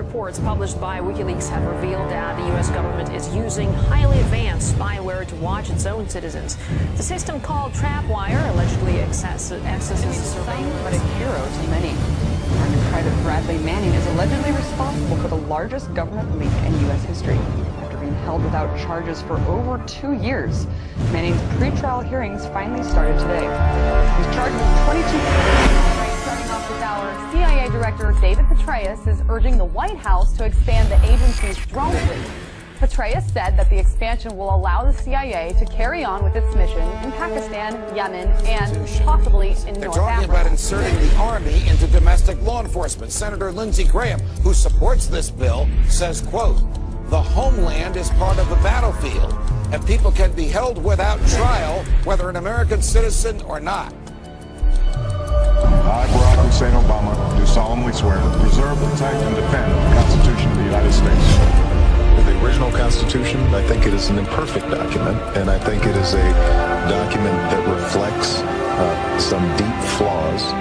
reports published by WikiLeaks have revealed that the U.S. government is using highly advanced spyware to watch its own citizens. The system called Trapwire allegedly accesses surveillance. But a hero to many. Army Private Bradley Manning is allegedly responsible for the largest government leak in U.S. history. After being held without charges for over 2 years, Manning's pretrial hearings finally started today. He's charged with 22. Starting off this hour, CIA Director David Petraeus is urging the White House to expand the agency's drone fleet. Petraeus said that the expansion will allow the CIA to carry on with its mission in Pakistan, Yemen, and possibly in North Africa. They're talking about inserting the Army into domestic law enforcement. Senator Lindsey Graham, who supports this bill, says, quote, "The homeland is part of the battlefield, and people can be held without trial, whether an American citizen or not." I, Barack Hussein Obama, do solemnly swear to preserve, protect, and defend the Constitution of the United States. The original Constitution, I think it is an imperfect document, and I think it is a document that reflects some deep flaws.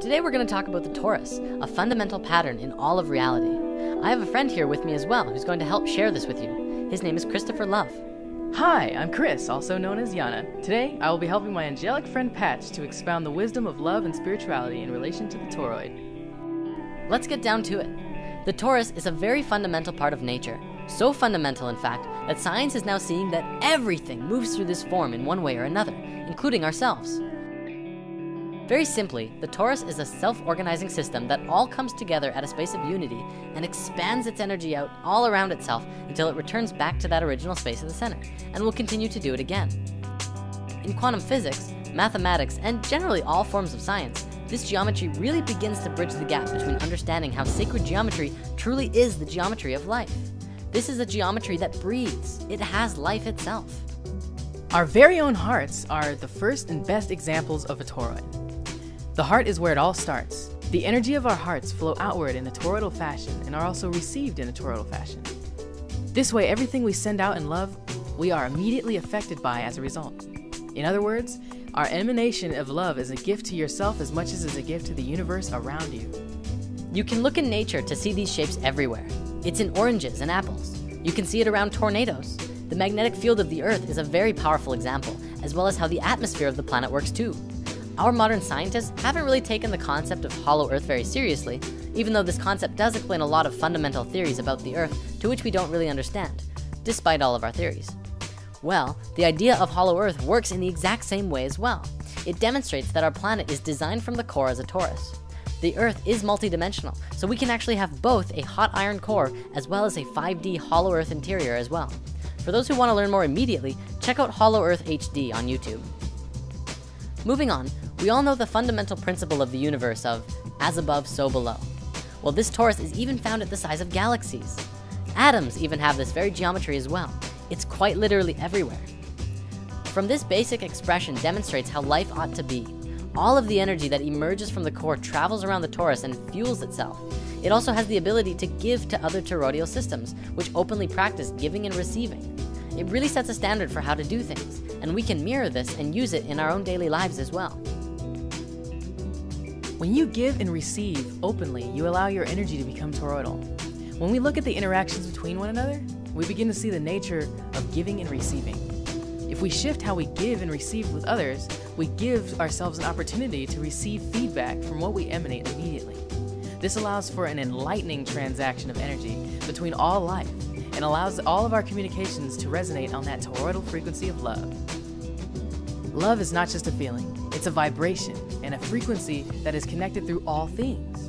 Today we're going to talk about the torus, a fundamental pattern in all of reality. I have a friend here with me as well who's going to help share this with you. His name is Christopher Love. Hi, I'm Chris, also known as Yana. Today, I will be helping my angelic friend Patch to expound the wisdom of love and spirituality in relation to the toroid. Let's get down to it. The torus is a very fundamental part of nature. So fundamental, in fact, that science is now seeing that everything moves through this form in one way or another, including ourselves. Very simply, the torus is a self-organizing system that all comes together at a space of unity and expands its energy out all around itself until it returns back to that original space in the center, and will continue to do it again. In quantum physics, mathematics, and generally all forms of science, this geometry really begins to bridge the gap between understanding how sacred geometry truly is the geometry of life. This is a geometry that breathes. It has life itself. Our very own hearts are the first and best examples of a toroid. The heart is where it all starts. The energy of our hearts flow outward in a toroidal fashion and are also received in a toroidal fashion. This way, everything we send out in love, we are immediately affected by as a result. In other words, our emanation of love is a gift to yourself as much as it's a gift to the universe around you. You can look in nature to see these shapes everywhere. It's in oranges and apples. You can see it around tornadoes. The magnetic field of the Earth is a very powerful example, as well as how the atmosphere of the planet works too. Our modern scientists haven't really taken the concept of hollow Earth very seriously, even though this concept does explain a lot of fundamental theories about the Earth to which we don't really understand, despite all of our theories. Well, the idea of hollow Earth works in the exact same way as well. It demonstrates that our planet is designed from the core as a torus. The Earth is multidimensional, so we can actually have both a hot iron core as well as a 5D hollow Earth interior as well. For those who want to learn more immediately, check out Hollow Earth HD on YouTube. Moving on, we all know the fundamental principle of the universe of as above, so below. Well, this torus is even found at the size of galaxies. Atoms even have this very geometry as well. It's quite literally everywhere. From this basic expression demonstrates how life ought to be. All of the energy that emerges from the core travels around the torus and fuels itself. It also has the ability to give to other toroidal systems, which openly practice giving and receiving. It really sets a standard for how to do things, and we can mirror this and use it in our own daily lives as well. When you give and receive openly, you allow your energy to become toroidal. When we look at the interactions between one another, we begin to see the nature of giving and receiving. If we shift how we give and receive with others, we give ourselves an opportunity to receive feedback from what we emanate immediately. This allows for an enlightening transaction of energy between all life and allows all of our communications to resonate on that toroidal frequency of love. Love is not just a feeling, it's a vibration and a frequency that is connected through all things.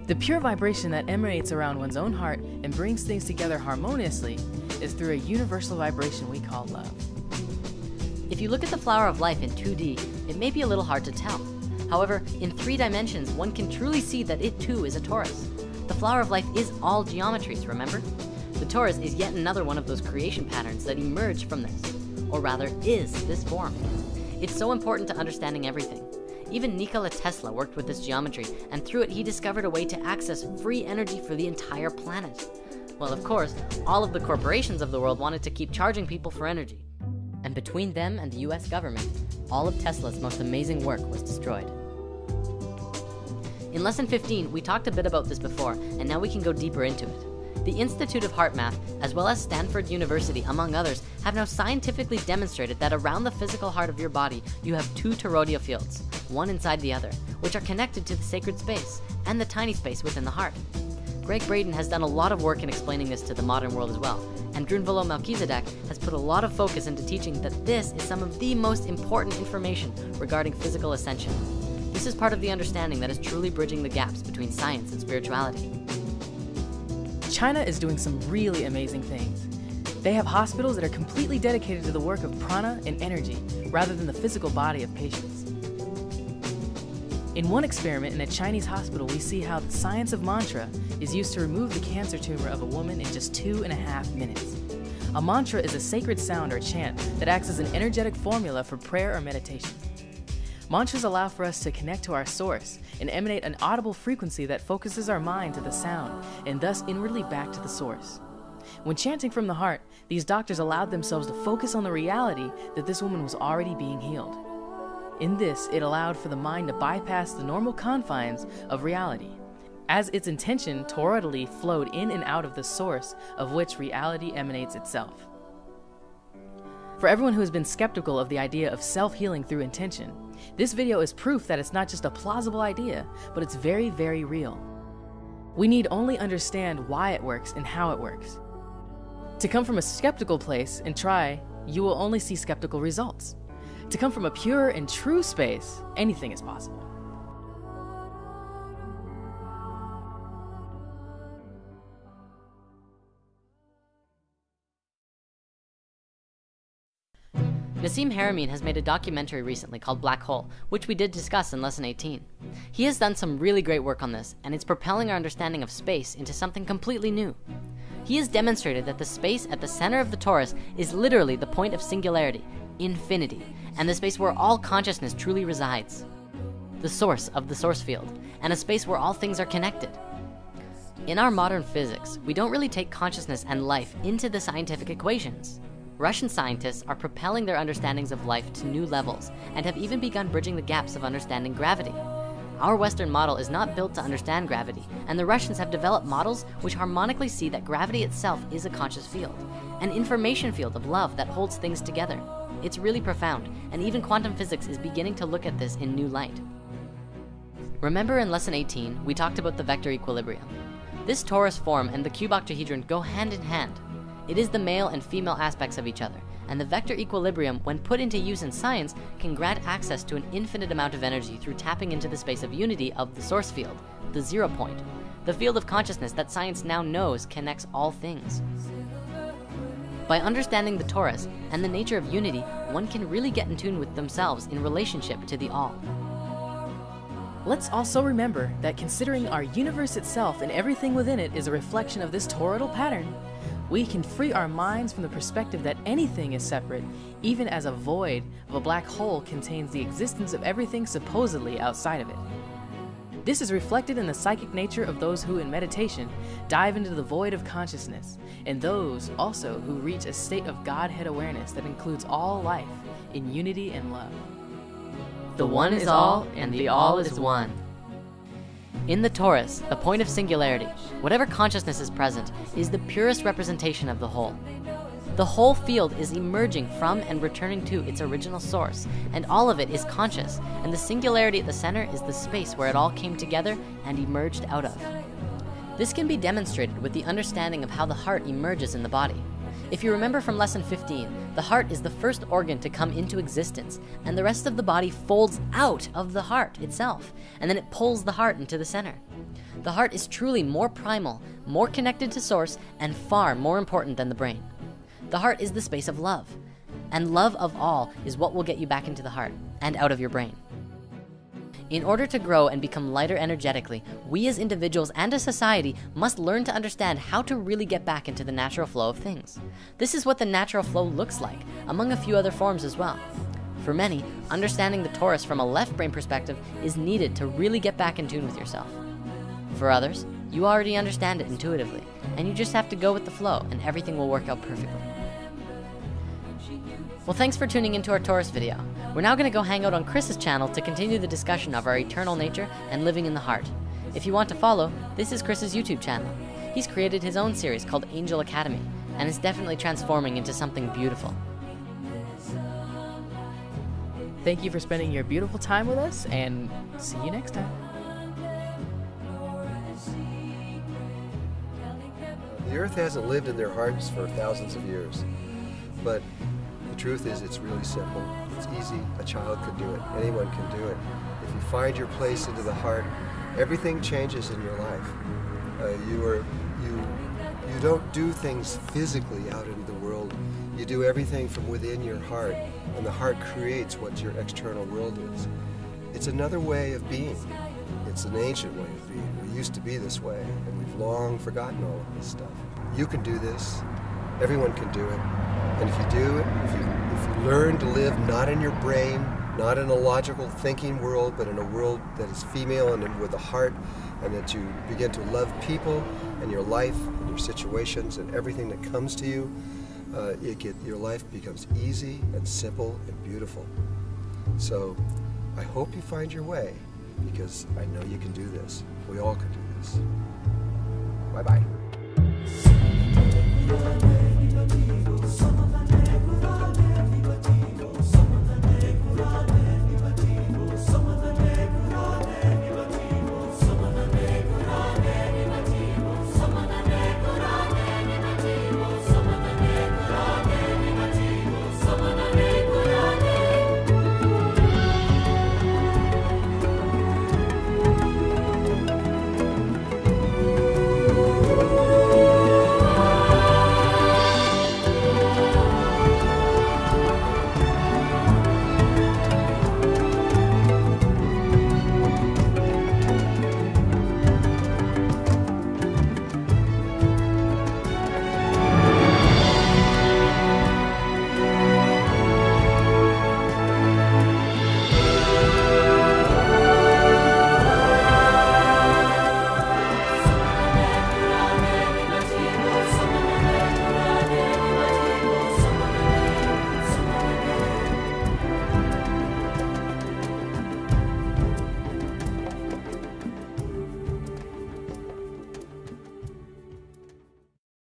The pure vibration that emanates around one's own heart and brings things together harmoniously is through a universal vibration we call love. If you look at the flower of life in 2D, it may be a little hard to tell. However, in 3 dimensions, one can truly see that it too is a torus. The flower of life is all geometries, remember? The torus is yet another one of those creation patterns that emerge from this, or rather is this form. It's so important to understanding everything. Even Nikola Tesla worked with this geometry, and through it he discovered a way to access free energy for the entire planet. Well, of course, all of the corporations of the world wanted to keep charging people for energy. And between them and the US government, all of Tesla's most amazing work was destroyed. In lesson 15, we talked a bit about this before, and now we can go deeper into it. The Institute of Heart Math, as well as Stanford University, among others, have now scientifically demonstrated that around the physical heart of your body, you have 2 toroidal fields, one inside the other, which are connected to the sacred space and the tiny space within the heart. Greg Braden has done a lot of work in explaining this to the modern world as well, and Drunvalo Melchizedek has put a lot of focus into teaching that this is some of the most important information regarding physical ascension. This is part of the understanding that is truly bridging the gaps between science and spirituality. China is doing some really amazing things. They have hospitals that are completely dedicated to the work of prana and energy, rather than the physical body of patients. In one experiment in a Chinese hospital, we see how the science of mantra is used to remove the cancer tumor of a woman in just 2.5 minutes. A mantra is a sacred sound or chant that acts as an energetic formula for prayer or meditation. Mantras allow for us to connect to our source and emanate an audible frequency that focuses our mind to the sound and thus inwardly back to the source. When chanting from the heart, these doctors allowed themselves to focus on the reality that this woman was already being healed. In this, it allowed for the mind to bypass the normal confines of reality, as its intention toroidally flowed in and out of the source of which reality emanates itself. For everyone who has been skeptical of the idea of self-healing through intention, this video is proof that it's not just a plausible idea, but it's very, very real. We need only understand why it works and how it works. To come from a skeptical place and try, you will only see skeptical results. To come from a pure and true space, anything is possible. Nassim Haramein has made a documentary recently called Black Hole, which we did discuss in lesson 18. He has done some really great work on this, and it's propelling our understanding of space into something completely new. He has demonstrated that the space at the center of the torus is literally the point of singularity, infinity, and the space where all consciousness truly resides. The source of the source field, and a space where all things are connected. In our modern physics, we don't really take consciousness and life into the scientific equations. Russian scientists are propelling their understandings of life to new levels and have even begun bridging the gaps of understanding gravity. Our Western model is not built to understand gravity, and the Russians have developed models which harmonically see that gravity itself is a conscious field, an information field of love that holds things together. It's really profound, and even quantum physics is beginning to look at this in new light. Remember in lesson 18, we talked about the vector equilibrium. This torus form and the cube octahedron go hand in hand. It is the male and female aspects of each other, and the vector equilibrium, when put into use in science, can grant access to an infinite amount of energy through tapping into the space of unity of the source field, the 0 point, the field of consciousness that science now knows connects all things. By understanding the torus and the nature of unity, one can really get in tune with themselves in relationship to the all. Let's also remember that considering our universe itself and everything within it is a reflection of this toroidal pattern, we can free our minds from the perspective that anything is separate, even as a void of a black hole contains the existence of everything supposedly outside of it. This is reflected in the psychic nature of those who, in meditation, dive into the void of consciousness, and those also who reach a state of Godhead awareness that includes all life in unity and love. The one is all, and the all is one. In the torus, the point of singularity, whatever consciousness is present, is the purest representation of the whole. The whole field is emerging from and returning to its original source, and all of it is conscious, and the singularity at the center is the space where it all came together and emerged out of. This can be demonstrated with the understanding of how the heart emerges in the body. If you remember from lesson 15, the heart is the first organ to come into existence, and the rest of the body folds out of the heart itself, and then it pulls the heart into the center. The heart is truly more primal, more connected to source, and far more important than the brain. The heart is the space of love, and love of all is what will get you back into the heart and out of your brain. In order to grow and become lighter energetically, we as individuals and as society must learn to understand how to really get back into the natural flow of things. This is what the natural flow looks like, among a few other forms as well. For many, understanding the torus from a left brain perspective is needed to really get back in tune with yourself. For others, you already understand it intuitively, and you just have to go with the flow and everything will work out perfectly. Well, thanks for tuning into our torus video. We're now going to go hang out on Chris's channel to continue the discussion of our eternal nature and living in the heart. If you want to follow, this is Chris's YouTube channel. He's created his own series called Angel Academy, and is definitely transforming into something beautiful. Thank you for spending your beautiful time with us, and see you next time. The earth hasn't lived in their hearts for thousands of years, but the truth is it's really simple. It's easy. A child can do it. Anyone can do it. If you find your place into the heart, everything changes in your life. You don't do things physically out into the world. You do everything from within your heart, and the heart creates what your external world is. It's another way of being. It's an ancient way of being. We used to be this way, and we've long forgotten all of this stuff. You can do this. Everyone can do it. And if you do it, if you learn to live not in your brain, not in a logical thinking world, but in a world that is female and with a heart, and that you begin to love people and your life and your situations and everything that comes to you, your life becomes easy and simple and beautiful. So I hope you find your way, because I know you can do this. We all can do this. Bye-bye.